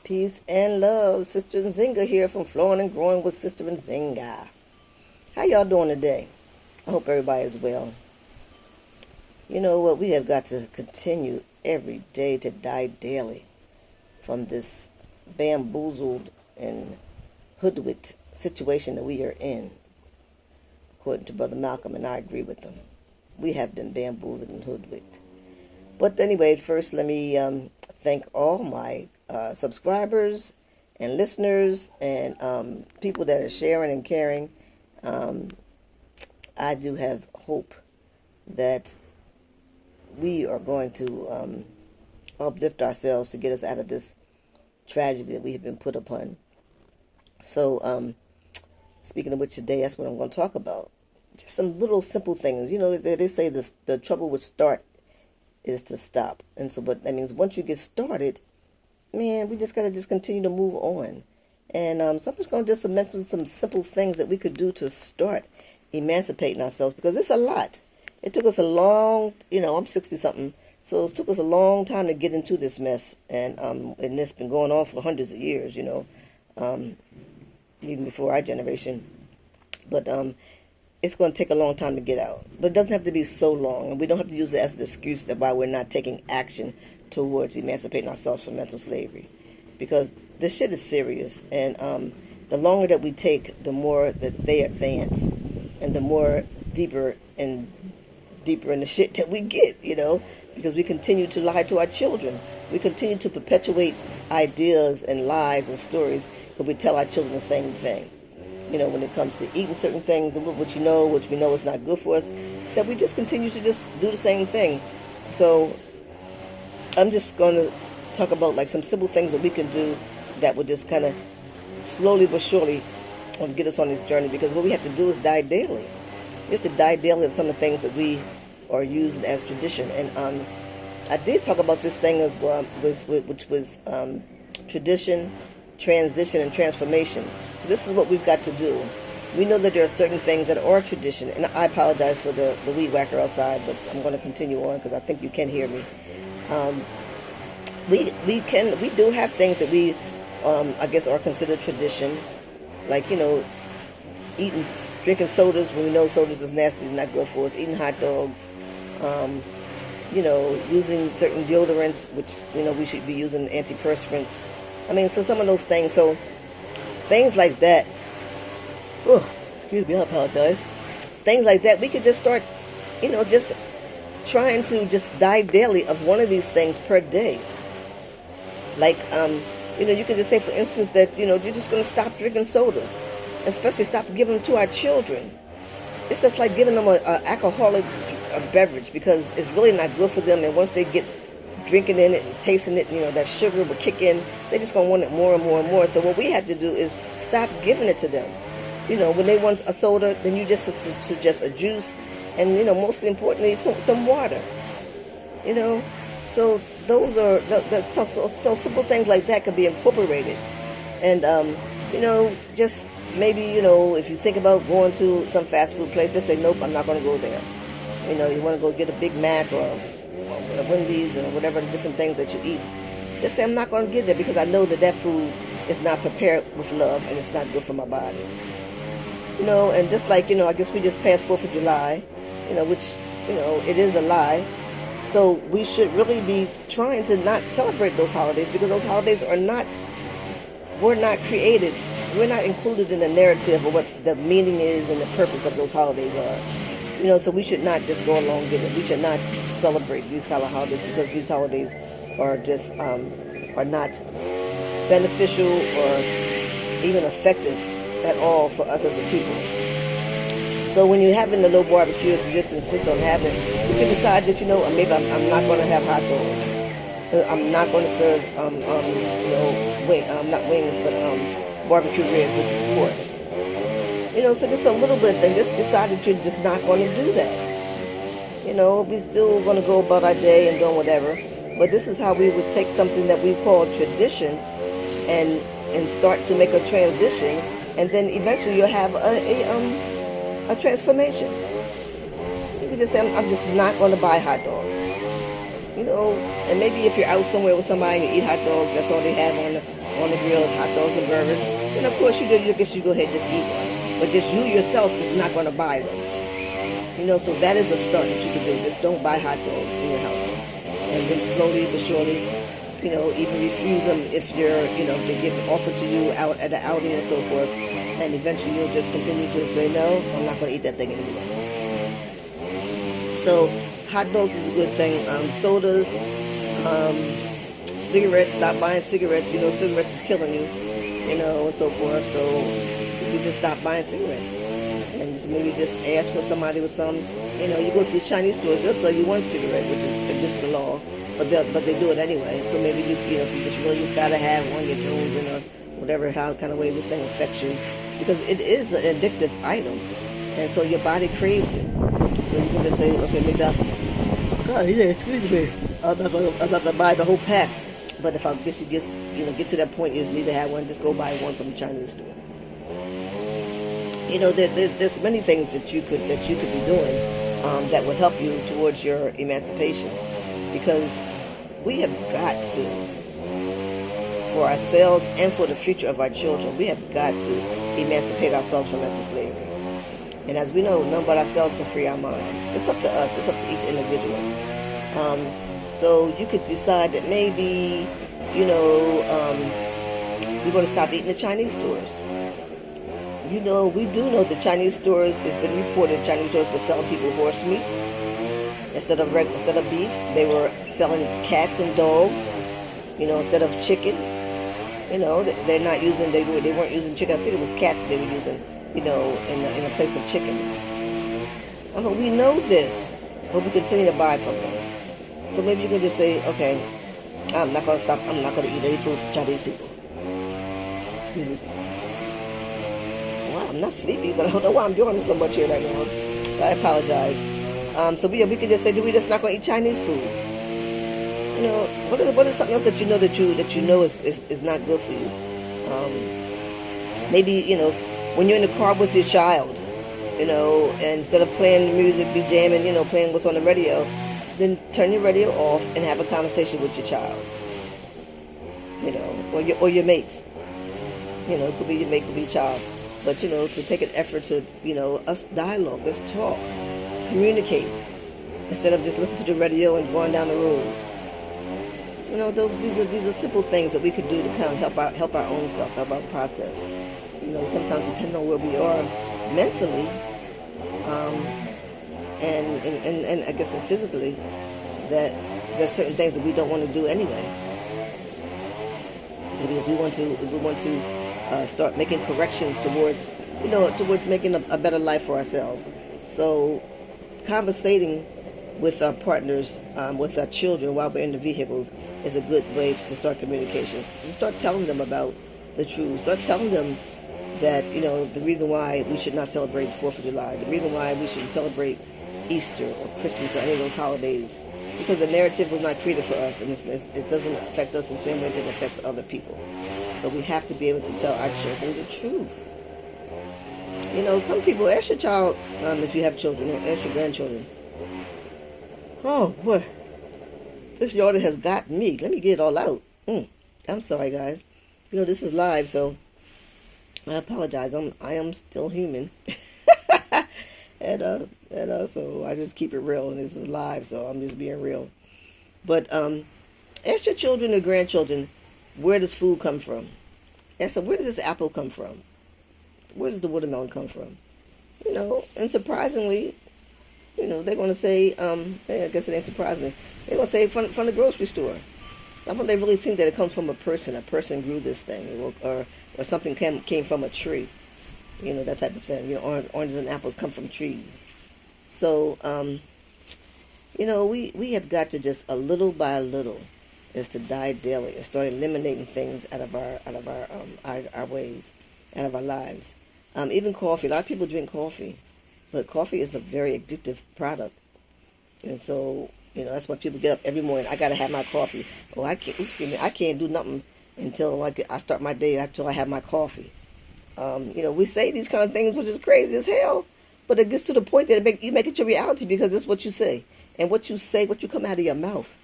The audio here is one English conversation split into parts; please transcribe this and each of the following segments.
Peace and love. Sister Nzinga here from Flowing and Growing with Sister Nzinga. How y'all doing today? I hope everybody is well. You know what? We have got to continue every day to die daily from this bamboozled and hoodwinked situation that we are in. According to Brother Malcolm, and I agree with him. We have been bamboozled and hoodwinked. But anyways, first let me thank all my subscribers and listeners and people that are sharing and caring. I do have hope that we are going to uplift ourselves to get us out of this tragedy that we have been put upon. So, speaking of which, today, that's what I'm going to talk about. Just some little simple things. You know, they say the trouble with start is to stop. And so, but that means once you get started, man, we just got to just continue to move on. And so I'm just going to just mention some simple things that we could do to start emancipating ourselves, because it's a lot. It took us a long, I'm 60-something, so it took us a long time to get into this mess. And it's been going on for hundreds of years, even before our generation. But it's going to take a long time to get out. But it doesn't have to be so long. And we don't have to use it as an excuse that why we're not taking action towards emancipating ourselves from mental slavery. Because this shit is serious. And the longer that we take, the more that they advance. And the more deeper in the shit that we get, Because we continue to lie to our children. We continue to perpetuate ideas and lies and stories, but we tell our children the same thing. When it comes to eating certain things, which we know is not good for us, that we just continue to just do the same thing. So I'm just going to talk about like some simple things that we can do that would just kind of slowly but surely get us on this journey. Because what we have to do is die daily. We have to die daily of some of the things that we are using as tradition. And I did talk about this thing as well, which was tradition, transition, and transformation. So this is what we've got to do. We know that there are certain things that are tradition, and I apologize for the weed whacker outside, but I'm going to continue on because I think you can hear me. We do have things that we, I guess, are considered tradition, like drinking sodas when we know sodas is nasty and not good for us, eating hot dogs, using certain deodorants, which we should be using antiperspirants. So some of those things. So things like that. Oh, excuse me, I apologize. Things like that, we could just start, just trying to just die daily of one of these things per day. Like, you can just say, for instance, that, you're just going to stop drinking sodas. Especially stop giving them to our children. It's just like giving them an alcoholic beverage, because it's really not good for them. And once they get drinking in it and tasting it, that sugar will kick in. They're just going to want it more and more and more. So what we have to do is stop giving it to them. When they want a soda, then you just suggest a juice. And, mostly importantly, some water. So those are, so simple things like that could be incorporated. And, just maybe, if you think about going to some fast food place, just say, nope, I'm not going to go there. You want to go get a Big Mac or a Wendy's or whatever the different things that you eat. Just say, I'm not going to get there because I know that food is not prepared with love and it's not good for my body. And just like, I guess we just passed 4th of July, which, it is a lie. So we should really be trying to not celebrate those holidays, because those holidays were not created. We're not included in the narrative of what the meaning is and the purpose of those holidays are. So we should not just go along with it. We should not celebrate these kind of holidays, because these holidays are just are not beneficial or even effective at all for us as a people. So when you're having the no barbecue, if you just insist on having it, you can decide that, maybe I'm not going to have hot dogs. I'm not going to serve, not wings, but barbecue ribs, which is pork. So just a little bit of thing. Just decide that you're just not going to do that. We still going to go about our day and doing whatever. But this is how we would take something that we call tradition and start to make a transition, and then eventually you'll have a transformation. You can just say, I'm just not going to buy hot dogs. And maybe if you're out somewhere with somebody and you eat hot dogs, that's all they have on the grills, hot dogs and burgers. And of course, you guess you go ahead and just eat one. But just you yourself is not going to buy them. So that is a start that you can do. Just don't buy hot dogs in your house. And then slowly but surely, even refuse them if they get offered to you out at an outing and so forth. And eventually you'll just continue to say, no, I'm not going to eat that thing anymore. So hot dogs is a good thing. Sodas, cigarettes, stop buying cigarettes. Cigarettes is killing you, and so forth. So you just stop buying cigarettes. And just maybe just ask for somebody with some, you go to these Chinese stores, they'll sell you one cigarette, which is against the law, but they do it anyway. So maybe if you just really just gotta have one, your Jones or whatever, how kind of way this thing affects you, because it is an addictive item, and so your body craves it. So you can just say, okay, God, excuse me, I'm not gonna buy the whole pack. But if I guess you get to that point, you just need to have one. Just go buy one from the Chinese store. There's many things that you could be doing that would help you towards your emancipation, because we have got to, for ourselves and for the future of our children, we have got to emancipate ourselves from mental slavery. And as we know, none but ourselves can free our minds. It's up to us. It's up to each individual. So you could decide that maybe, you're going to stop eating at Chinese stores. We do know that Chinese stores, it's been reported Chinese stores were selling people horse meat instead of beef. They were selling cats and dogs, instead of chicken. They're not using, they weren't using chicken. I think it was cats they were using, in a place of chickens. We know this, but we continue to buy from them. So maybe you can just say, okay, I'm not going to stop. I'm not going to eat any food from Chinese people. Excuse me. Wow, I'm not sleepy, but I don't know why I'm doing this so much here right now. I apologize. So we could just say, we're just not going to eat Chinese food. What is something else that you know is not good for you? Maybe when you're in the car with your child, and instead of playing the music, be jamming, playing what's on the radio, then turn your radio off and have a conversation with your child, or your mates. It could be your mate, could be your child, but to take an effort to us dialogue, let's talk, communicate, instead of just listening to the radio and going down the road. These are simple things that we could do to kind of help our own self, help our process. Sometimes depending on where we are mentally, and I guess physically, that there's certain things that we don't want to do anyway, because we want to start making corrections towards making a better life for ourselves. So, conversating with our partners, with our children while we're in the vehicles is a good way to start communication. Just start telling them about the truth. Start telling them that the reason why we should not celebrate 4th of July, the reason why we shouldn't celebrate Easter or Christmas or any of those holidays, because the narrative was not created for us, and it doesn't affect us in the same way that it affects other people. So we have to be able to tell our children the truth. Some people, ask your child, if you have children, or ask your grandchildren. Oh boy, this yard has got me. Let me get it all out. I'm sorry, guys. This is live, so I apologize. I am still human. and so I just keep it real, and this is live, so I'm just being real. But ask your children or grandchildren, where does food come from? Ask them, where does this apple come from? Where does the watermelon come from? And surprisingly, they're going to say, I guess it ain't surprisingly, they're going to say from the grocery store. I don't they really think that it comes from a person. A person grew this thing, or something came from a tree. That type of thing. Oranges and apples come from trees. So, we have got to just a little by little, is to die daily and start eliminating things out of our ways, out of our lives. Even coffee. A lot of people drink coffee, but coffee is a very addictive product, and so that's why people get up every morning. I gotta have my coffee. Oh, I can't do nothing until I start my day until I have my coffee. We say these kind of things, which is crazy as hell, but it gets to the point that you make it your reality, because it's what you say, and what you say, what you come out of your mouth,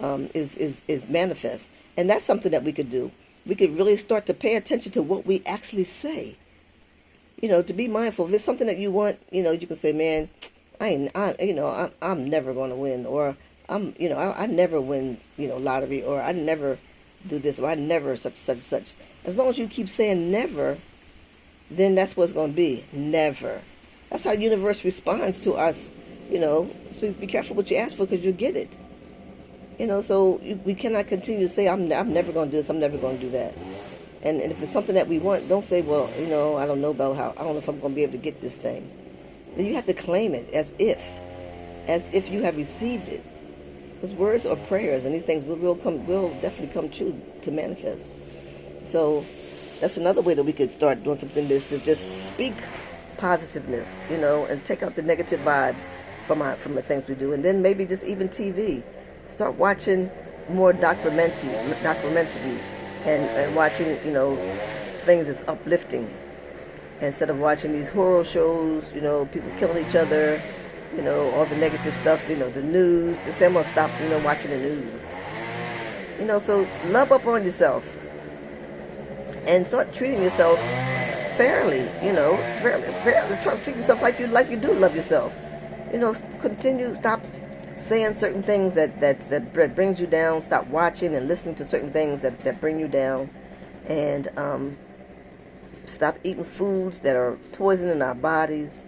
is manifest, and that's something that we could do. we could really start to pay attention to what we actually say. To be mindful. If it's something that you want, you can say, man, I'm never going to win, or I never win, lottery, or I never do this, or I never such. As long as you keep saying never, then that's what it's going to be. Never. That's how the universe responds to us. So be careful what you ask for, because you'll get it. So we cannot continue to say, I'm never going to do this, I'm never going to do that. And if it's something that we want, don't say, well, I don't know about I don't know if I'm going to be able to get this thing. Then you have to claim it as if you have received it. Because words are prayers, and these things will definitely come true to manifest. So that's another way that we could start doing something, is to just speak positiveness, and take out the negative vibes from the things we do. And then maybe just even TV. Start watching more documentaries and watching, things that's uplifting, instead of watching these horror shows, people killing each other, all the negative stuff, the news. They say, I'm going to stop, watching the news. So love up on yourself and start treating yourself fairly, fairly. Try to treat yourself like you do love yourself. Stop saying certain things that brings you down. Stop watching and listening to certain things that bring you down. And stop eating foods that are poisoning our bodies.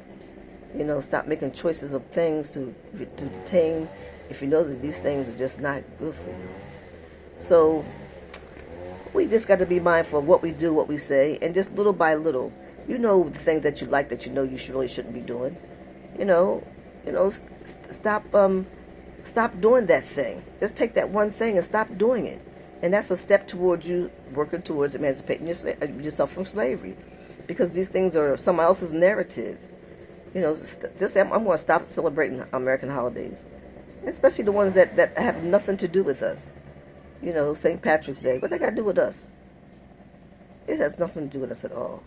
Stop making choices of things to detain if you know that these things are just not good for you. So we just got to be mindful of what we do, what we say, and just little by little, the things that you like that you really shouldn't be doing. Stop doing that thing. Just take that one thing and stop doing it. And that's a step towards you working towards emancipating yourself from slavery. Because these things are someone else's narrative. Just say, I'm going to stop celebrating American holidays. Especially the ones that have nothing to do with us. St. Patrick's Day. What they got to do with us? It has nothing to do with us at all.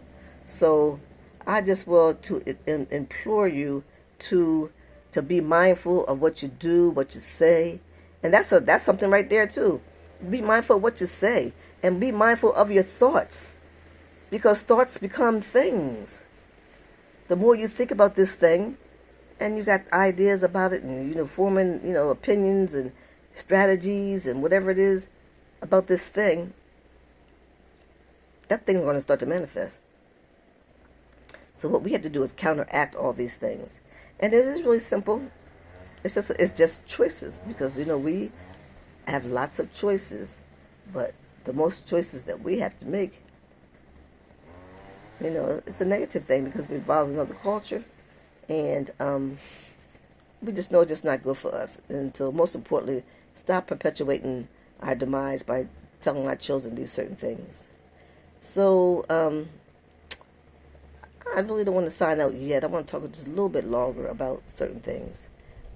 So I just will implore you to be mindful of what you do, what you say. And that's something right there too. Be mindful of what you say, and be mindful of your thoughts, because thoughts become things. The more you think about this thing, and you got ideas about it, and forming opinions and strategies and whatever it is about this thing, that thing's going to start to manifest. So what we have to do is counteract all these things. And it is really simple. It's just choices, because we have lots of choices, but the most choices that we have to make, it's a negative thing, because it involves another culture, and we just know it's just not good for us. And so, most importantly, stop perpetuating our demise by telling our children these certain things. So I really don't want to sign out yet. I want to talk just a little bit longer about certain things.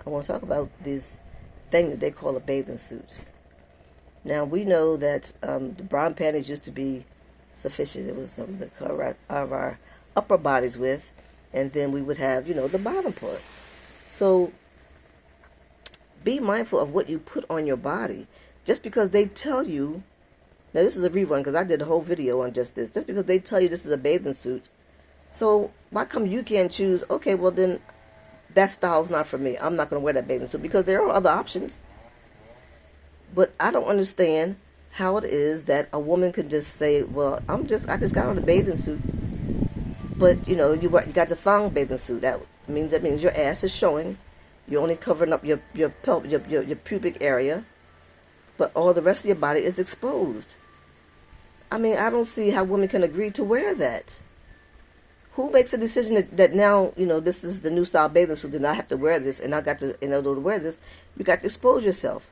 I want to talk about this thing that they call a bathing suit. Now, we know that the brown panties used to be sufficient. It was something to cover our upper bodies with, and then we would have, the bottom part. So be mindful of what you put on your body. Just because they tell you, now this is a rerun because I did a whole video on just this. Just because they tell you this is a bathing suit, so why come you can't choose, okay, well then that style's not for me. I'm not going to wear that bathing suit, because there are other options. But I don't understand how it is that a woman can just say, well, I just got on a bathing suit. But, you got the thong bathing suit. That means your ass is showing. You're only covering up your pubic area. But all the rest of your body is exposed. I don't see how women can agree to wear that. Who makes a decision that now, this is the new style bathing suit, then I have to wear this, and I got to, in order to wear this, you got to expose yourself.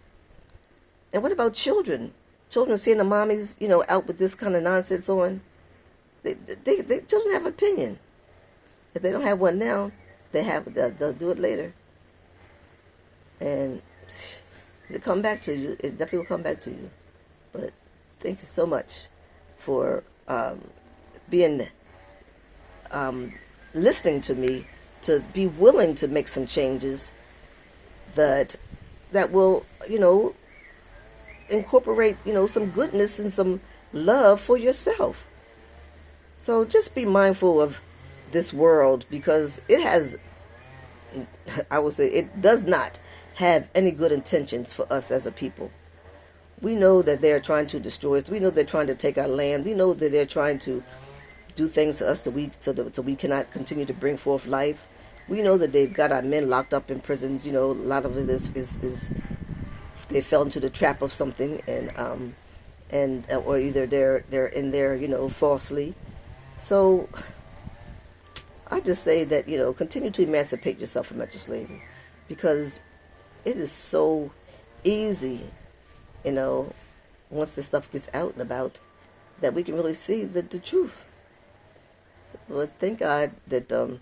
And what about children? Children seeing the mommies, out with this kind of nonsense on. Children have an opinion. If they don't have one now, they'll do it later. And it'll come back to you. It definitely will come back to you. But thank you so much for being listening to me, to be willing to make some changes that will, incorporate, some goodness and some love for yourself. So just be mindful of this world, because it has, I would say, it does not have any good intentions for us as a people. We know that they're trying to destroy us. We know they're trying to take our land. We know that they're trying to do things to us so we cannot continue to bring forth life. We know that they've got our men locked up in prisons. A lot of it is they fell into the trap of something, and or either they're in there, falsely. So I just say that, continue to emancipate yourself from mental slavery, because it is so easy, once this stuff gets out and about, that we can really see the truth. Well, thank God that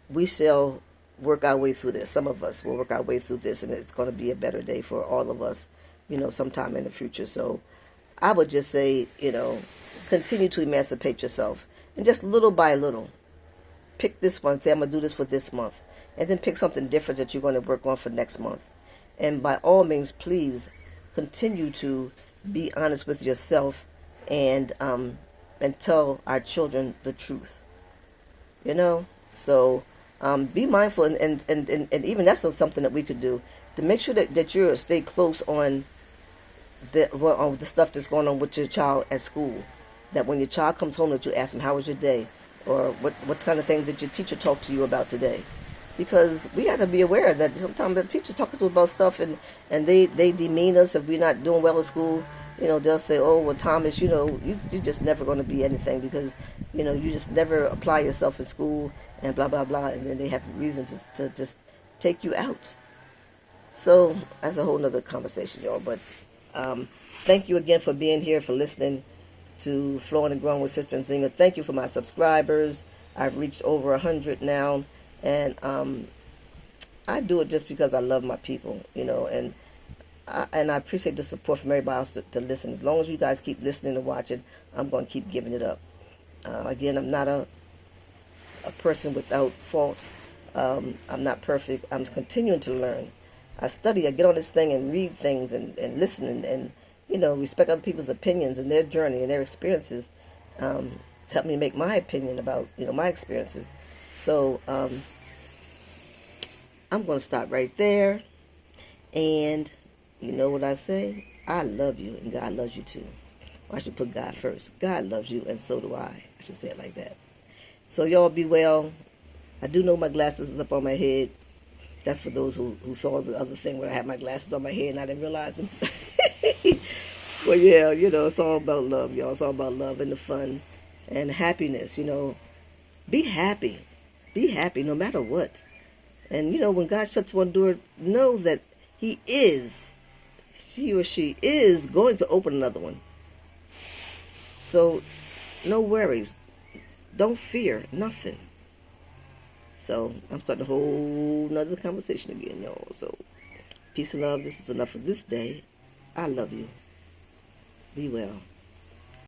we shall work our way through this. Some of us will work our way through this, and it's going to be a better day for all of us, sometime in the future. So I would just say, continue to emancipate yourself, and just little by little, pick this one. Say, I'm going to do this for this month, and then pick something different that you're going to work on for next month. And by all means, please continue to be honest with yourself, and tell our children the truth. So be mindful, and even that's something that we could do to make sure that you stay close on the stuff that's going on with your child at school. That when your child comes home, that you ask them, how was your day, or what kind of things did your teacher talk to you about today? Because we have to be aware that sometimes the teachers talk to us about stuff, and they demean us if we're not doing well at school. They'll say, oh, well, Thomas, you're just never going to be anything, because, you just never apply yourself in school, and blah, blah, blah. And then they have reason to just take you out. So that's a whole nother conversation, y'all. But thank you again for being here, for listening to Flowing and Growing with Sister and Zinga. Thank you for my subscribers. I've reached over 100 now. And I do it just because I love my people, and I appreciate the support from everybody else to listen. As long as you guys keep listening and watching, I'm going to keep giving it up. Again, I'm not a person without fault. I'm not perfect. I'm continuing to learn. I study. I get on this thing and read things and listen and respect other people's opinions and their journey and their experiences. To help me make my opinion about, my experiences. So I'm going to stop right there. And you know what I say? I love you, and God loves you too. Or I should put God first. God loves you, and so do I. I should say it like that. So y'all be well. I do know my glasses is up on my head. That's for those who saw the other thing where I had my glasses on my head and I didn't realize them. Well, yeah, it's all about love, y'all. It's all about love and the fun and happiness, Be happy. Be happy no matter what. And, when God shuts one door, know that he or she is going to open another one. So, no worries. Don't fear nothing. So, I'm starting a whole nother conversation again, y'all. So, peace and love. This is enough for this day. I love you. Be well.